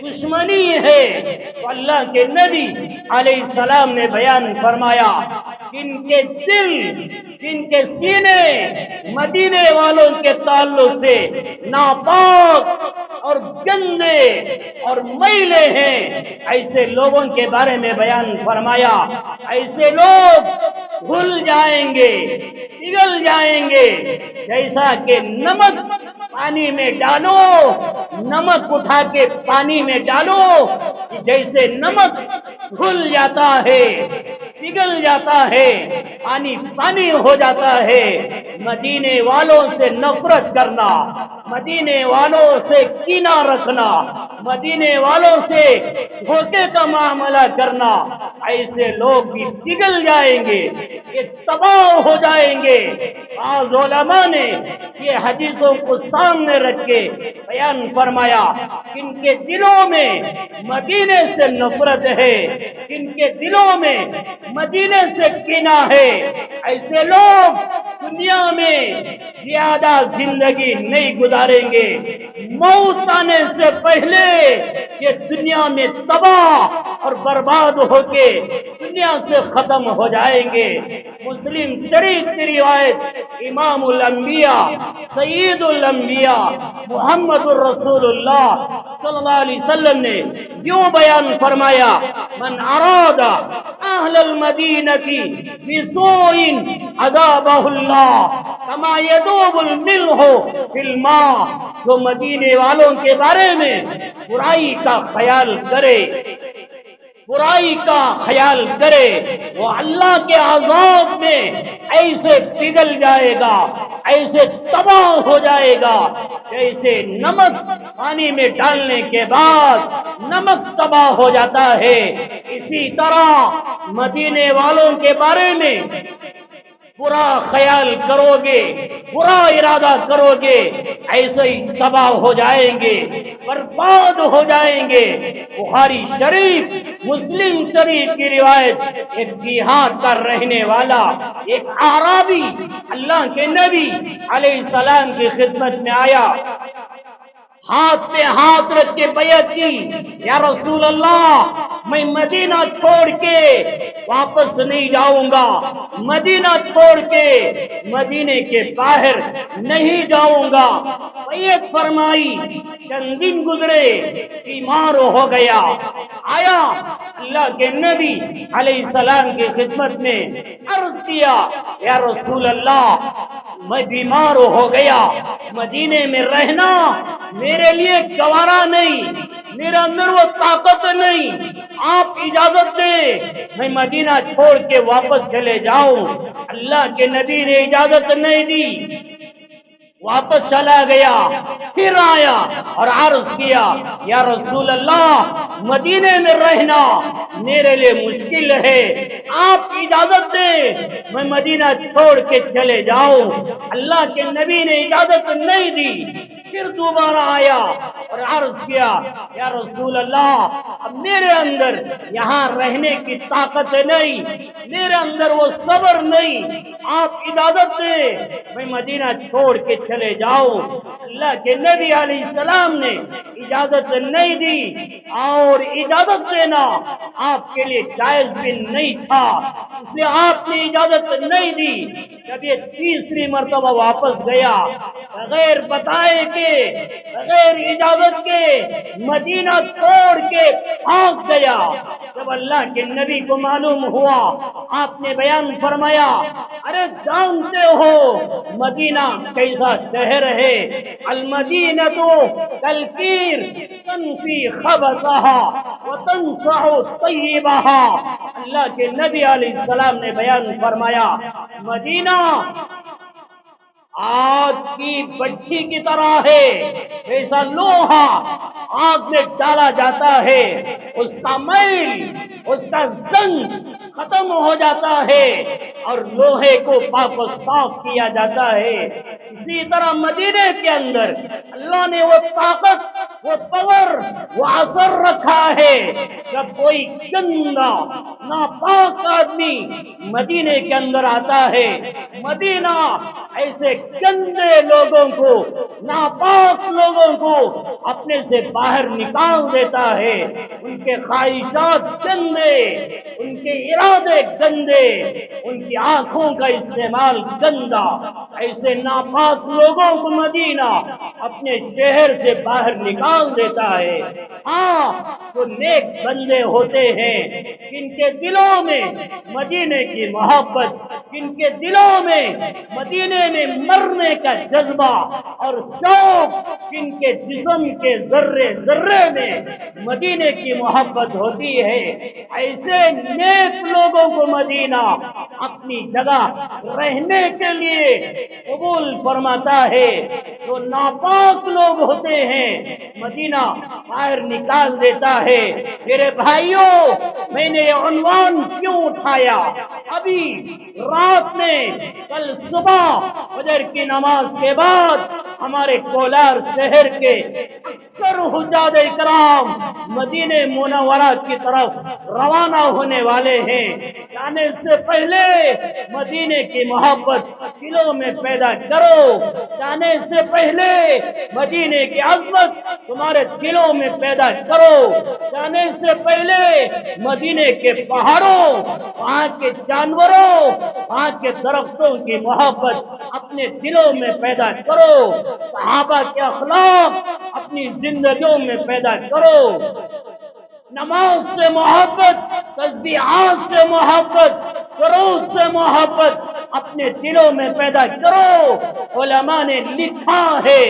دشمنی ہے، تو اللہ کے نبی علیہ السلام نے بیان فرمایا جن کے دل، جن کے سینے مدینے والوں کے تعلق سے ناپاک اور گندے اور میلے ہیں، ایسے لوگوں کے بارے میں بیان فرمایا ایسے لوگ گھل جائیں گے، پگھل جائیں گے، جیسا کہ نمک پانی میں ڈالو، نمک اٹھا کے پانی میں ڈالو، جیسے نمک گھل جاتا ہے، پگھل جاتا ہے، پانی پانی ہو جاتا ہے۔ مدینے والوں سے نفرت کرنا، مدینے والوں سے کینہ رکھنا، مدینے والوں سے دھوکے کا معاملہ کرنا، ایسے لوگ بھی پگھل جائیں گے، یہ تباہ ہو جائیں گے۔ بعض علماء نے یہ حدیثوں کو سامنے رکھ کے بیان فرمایا جن کے دلوں میں مدینے سے نفرت ہے، جن کے دلوں میں مدینے سے کینہ ہے، ایسے لوگ دنیا میں زیادہ زندگی نہیں گزاریں گے، موت آنے سے پہلے یہ دنیا میں تباہ اور برباد ہو کے دنیا سے ختم ہو جائیں گے۔ مسلم شریف کی روایت امام الانبیاء سید الانبیاء محمد الرسول اللہ صلی اللہ علیہ وسلم نے یوں بیان فرمایا، من اراد اہل المدینہ بسوء عذابہ اللہ کما یذوب الملح فی الماء۔ جو مدینے والوں کے بارے میں برائی کا خیال کرے، برائی کا خیال کرے، وہ اللہ کے عذاب میں ایسے پگھل جائے گا، ایسے تباہ ہو جائے گا جیسے نمک پانی میں ڈالنے کے بعد نمک تباہ ہو جاتا ہے۔ اسی طرح مدینے والوں کے بارے میں برا خیال کرو گے، برا ارادہ کرو گے، ایسے ہی تباہ ہو جائیں گے، برباد ہو جائیں گے۔ بخاری شریف، مسلم شریف کی روایت، ایک دیہات کا رہنے والا ایک اعرابی اللہ کے نبی علیہ السلام کی خدمت میں آیا، ہاتھ پہ ہاتھ رکھ کے بیعت کی، یا رسول اللہ میں مدینہ چھوڑ کے واپس نہیں جاؤں گا، مدینہ چھوڑ کے مدینے کے باہر نہیں جاؤں گا۔ بیعت فرمائی، چند دن گزرے، بیمار ہو گیا، آیا اللہ کے نبی علیہ السلام کی خدمت میں، عرض کیا یا رسول اللہ میں بیمار ہو گیا، مدینے میں رہنا میرے لیے گوارا نہیں، میرے اندر وہ طاقت نہیں، آپ اجازت دیں میں مدینہ چھوڑ کے واپس چلے جاؤں۔ اللہ کے نبی نے اجازت نہیں دی، واپس چلا گیا، پھر آیا اور عرض کیا یا رسول اللہ مدینے میں رہنا میرے لیے مشکل ہے، آپ اجازت دیں میں مدینہ چھوڑ کے چلے جاؤں۔ اللہ کے نبی نے اجازت نہیں دی، پھر دوبارہ آیا اور عرض کیا یا رسول اللہ اب میرے اندر یہاں رہنے کی طاقت نہیں، میرے اندر وہ صبر نہیں، آپ اجازت دیں میں مدینہ چھوڑ کے چلے جاؤں۔ اللہ کے نبی علیہ السلام نے اجازت نہیں دی، اور اجازت دینا آپ کے لیے جائز بھی نہیں تھا، اس لیے آپ نے اجازت نہیں دی۔ جب یہ تیسری مرتبہ واپس گیا، بغیر بتائے کے، بغیر اجازت کے مدینہ چھوڑ کے بھاگ گیا۔ جب اللہ کے نبی کو معلوم ہوا، آپ نے بیان فرمایا ارے جانتے ہو مدینہ کیسا شہر ہے، المدینہ تو کالکیر تنفی خبثها وتنفع طیبها۔ اللہ کے نبی علیہ السلام نے بیان فرمایا مدینہ آگ کی بھٹی کی طرح ہے، جیسا لوہا آگ میں ڈالا جاتا ہے، اس کا میل، اس کا زنگ ختم ہو جاتا ہے اور لوہے کو پاک و صاف کیا جاتا ہے۔ اسی طرح مدینے کے اندر اللہ نے وہ طاقت، وہ پاور، وہ اثر رکھا ہے، جب کوئی گندا ناپاک آدمی مدینے کے اندر آتا ہے، مدینہ ایسے گندے لوگوں کو، ناپاک لوگوں کو اپنے سے باہر نکال دیتا ہے، ان کے خواہشات گندے، ان کے ارادے گندے، ان کی آنکھوں کا استعمال گندا، ایسے ناپاک لوگوں کو مدینہ اپنے شہر سے باہر نکال دیتا ہے۔ ہاں تو نیک بندے ہوتے ہیں جن کے دلوں میں مدینے کی محبت، جن کے دلوں میں مدینے میں مرنے کا جذبہ اور شوق، جن کے جسم کے ذرے ذرے میں مدینے کی محبت ہوتی ہے، ایسے نیک لوگوں کو مدینہ اپنی جگہ رہنے کے لیے قبول فرماتا ہے۔ جو ناپاک لوگ ہوتے ہیں مدینہ باہر نکال دیتا ہے۔ میرے بھائیوں میں نے یہ عنوان کیوں اٹھایا؟ ابھی رات میں، کل صبح فجر کی نماز کے بعد ہمارے کولار شہر کے اکثر حجاج اکرام مدینہ منورہ کی طرف روانہ ہونے والے ہیں۔ جانے سے پہلے مدینے کی محبت دلوں میں پیدا کرو، جانے سے پہلے مدینے کی عظمت تمہارے دلوں میں پیدا کرو، جانے سے پہلے مدینے کے پہاڑوں، وہاں کے جانوروں، وہاں کے درختوں کی محبت اپنے دلوں میں پیدا کرو، صحابہ کے اخلاق اپنی زندگیوں میں پیدا کرو۔ نماز سے محبت، تسبیحات سے محبت، درود سے محبت اپنے دلوں میں پیدا کرو۔ علماء نے لکھا ہے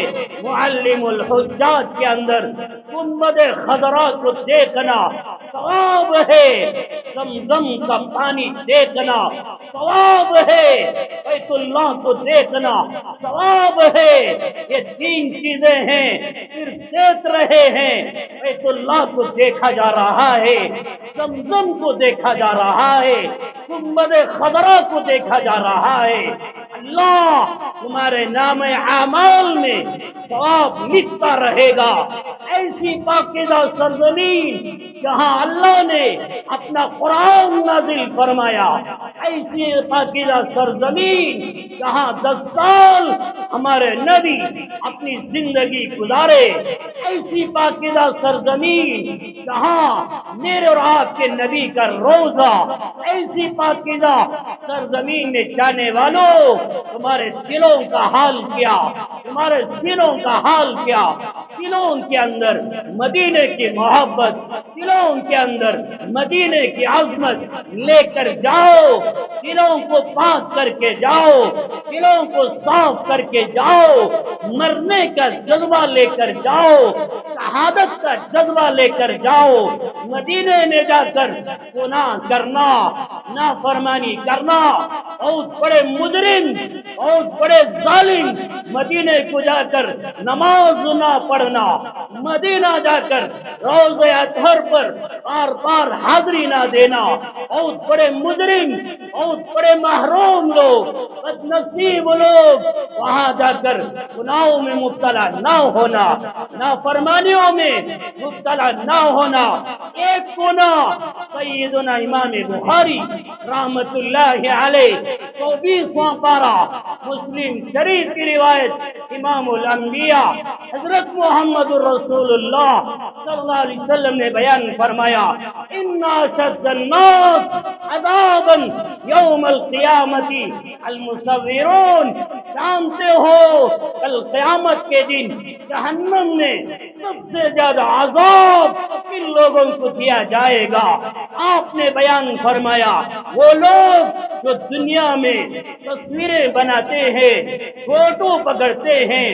معلم الحجاج کے اندر گنبد خضرا کو دیکھنا ثواب ہے، زمزم کا پانی دیکھنا ثواب ہے، بیت اللہ کو دیکھنا ثواب ہے۔ یہ تین چیزیں ہیں، صرف دیکھ رہے ہیں، بیت اللہ کو دیکھا جا رہا ہے، زمزم کو دیکھا جا رہا ہے، گنبد خضرا کو دیکھا جا رہا ہے۔ اللہ تمہارے نام اعمال میں ثواب لکھتا رہے گا۔ ایسی پاکیزہ سرزمین جہاں اللہ نے اپنا قرآن نازل فرمایا، ایسی پاکیزہ سرزمین جہاں 10 سال ہمارے نبی اپنی زندگی گزارے، ایسی پاکیزہ سرزمین جہاں میرے اور آپ کے نبی کا روزہ، ایسی پاکیزہ سرزمین میں جانے والوں، تمہارے دلوں کا حال کیا، تمہارے دلوں کا حال کیا، دلوں کے اندر مدینے کی محبت، دلوں کے اندر مدینے کی عظمت لے کر جاؤ، دلوں کو پاک کر کے جاؤ، دلوں کو صاف کر کے جاؤ، مرنے کا جذبہ لے کر جاؤ، شہادت کا جذبہ لے کر جاؤ، مدینے میں جا کر گناہ کرنا، نافرمانی کرنا، بہت بڑے مجرم، بہت بڑے ظالم مدینے کو جا کر نماز نہ پڑھنا، مدینہ جا کر روزہ اطہر پر بار بار حاضری نہ دینا، بہت بڑے مجرم، بہت بڑے محروم لوگ، بد نصیب لوگ وہاں جا کر گناہوں میں مبتلا نہ ہونا، نافرمانیوں میں مبتلا نہ ہونا۔ ایک گناہ سیدنا امام بخاری رحمت اللہ علیہ 24واں پارہ مسلم شریف کی روایت، امام الانبیاء حضرت محمد الرسول اللہ صلی اللہ علیہ وسلم نے بیان فرمایا، ان اشد الناس عذابا یوم القیامت المصورون، جانتے ہو کل قیامت کے دن جہنم میں سب سے زیادہ عذاب کن لوگوں کو دیا جائے گا؟ آپ نے بیان فرمایا، وہ لوگ جو دنیا میں تصویریں بناتے ہیں، فوٹو پکڑتے ہیں،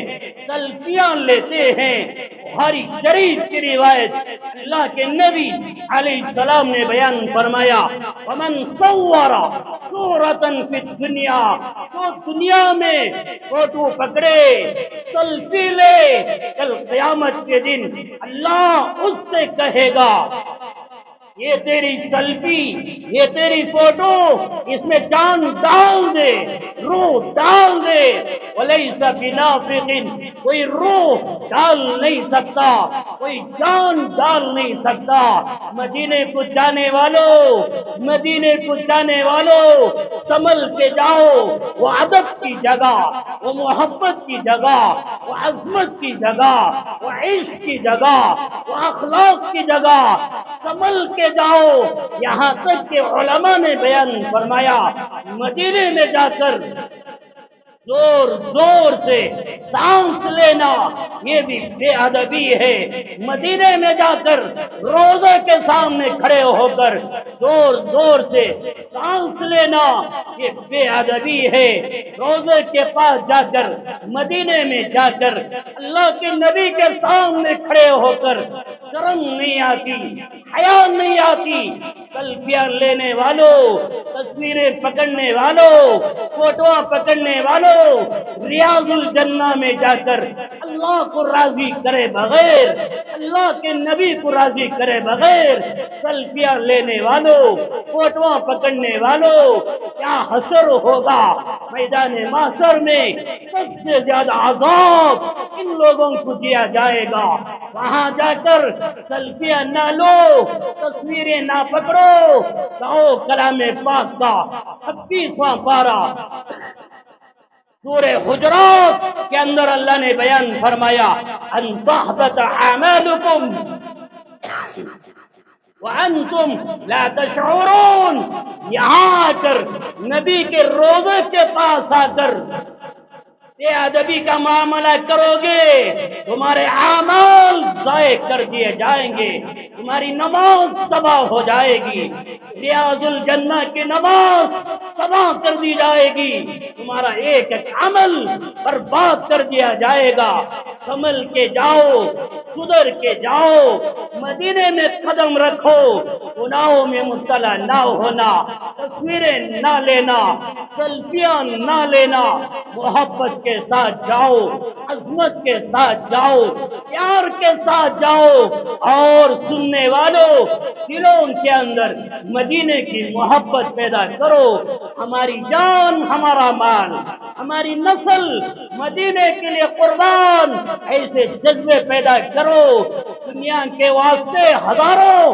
سیلفیاں لیتے ہیں۔ بخاری شریف کی روایت، اللہ کے نبی علیہ السلام نے بیان فرمایا، ومن صور صورۃ فی الدنیا، تو دنیا میں فوٹو پکڑے، سیلفی لے، کل قیامت کے دن اللہ اس سے کہے گا، یہ تیری سیلفی، یہ تیری فوٹو، اس میں جان ڈال دے، روح ڈال دے، ولیس بنافق، کوئی روح ڈال نہیں سکتا، کوئی جان ڈال نہیں سکتا۔ مدینے کو جانے والوں، مدینے کو جانے والوں، سنبھل کے جاؤ، وہ ادب کی جگہ، وہ محبت کی جگہ، وہ عظمت کی جگہ، وہ عشق کی جگہ، وہ اخلاق کی جگہ، سنبھل کے جاؤ۔ یہاں تک کہ علماء نے بیان فرمایا، مدینے میں جا کر زور زور سے سانس لینا یہ بھی بے ادبی ہے۔ مدینے میں جا کر روزے کے سامنے کھڑے ہو کر زور زور سے سانس لینا یہ بے ادبی ہے۔ روزے کے پاس جا کر، مدینے میں جا کر اللہ کے نبی کے سامنے کھڑے ہو کر شرم نہیں آتی، حیا نہیں آتی؟ سیلفیاں لینے والوں، تصویریں پکڑنے والوں، فوٹو پکڑنے والوں، ریاض الجنہ میں جا کر اللہ کو راضی کرے بغیر، اللہ کے نبی کو راضی کرے بغیر سیلفیاں لینے والوں، فوٹو پکڑنے والوں، کیا حشر ہوگا میدان محشر میں؟ سب سے زیادہ عذاب ان لوگوں کو دیا جائے گا۔ وہاں جا کر سیلفیاں نہ لو، تصویریں نہ پکڑو۔ کہو کلام پاک کا 26واں پارہ سورہ حجرات کے اندر اللہ نے بیان فرمایا، ان تحبط اعمالکم وانتم لا تشعرون۔ یہاں آ کر نبی کے روزے کے پاس آ کر بے ادبی کا معاملہ کرو گے، تمہارے اعمال ضائع کر دیے جائیں گے، تمہاری نماز تباہ ہو جائے گی، ریاض الجنہ کی نماز تباہ کر دی جائے گی، تمہارا ایک ایک عمل برباد کر دیا جائے گا۔ سنبھل کے جاؤ، سدھر کے جاؤ، مدینے میں قدم رکھو، گناہوں میں مبتلا نہ ہونا، تصویریں نہ لینا، سیلفیاں نہ لینا، محبت کے ساتھ جاؤ، عظمت کے ساتھ جاؤ، پیار کے ساتھ جاؤ، اور سننے والوں دلوں کے اندر مدینے کی محبت پیدا کرو۔ ہماری جان، ہمارا مال، ہماری نسل مدینے کے لیے قربان، ایسے جذبے پیدا کرو۔ دنیا کے واسطے ہزاروں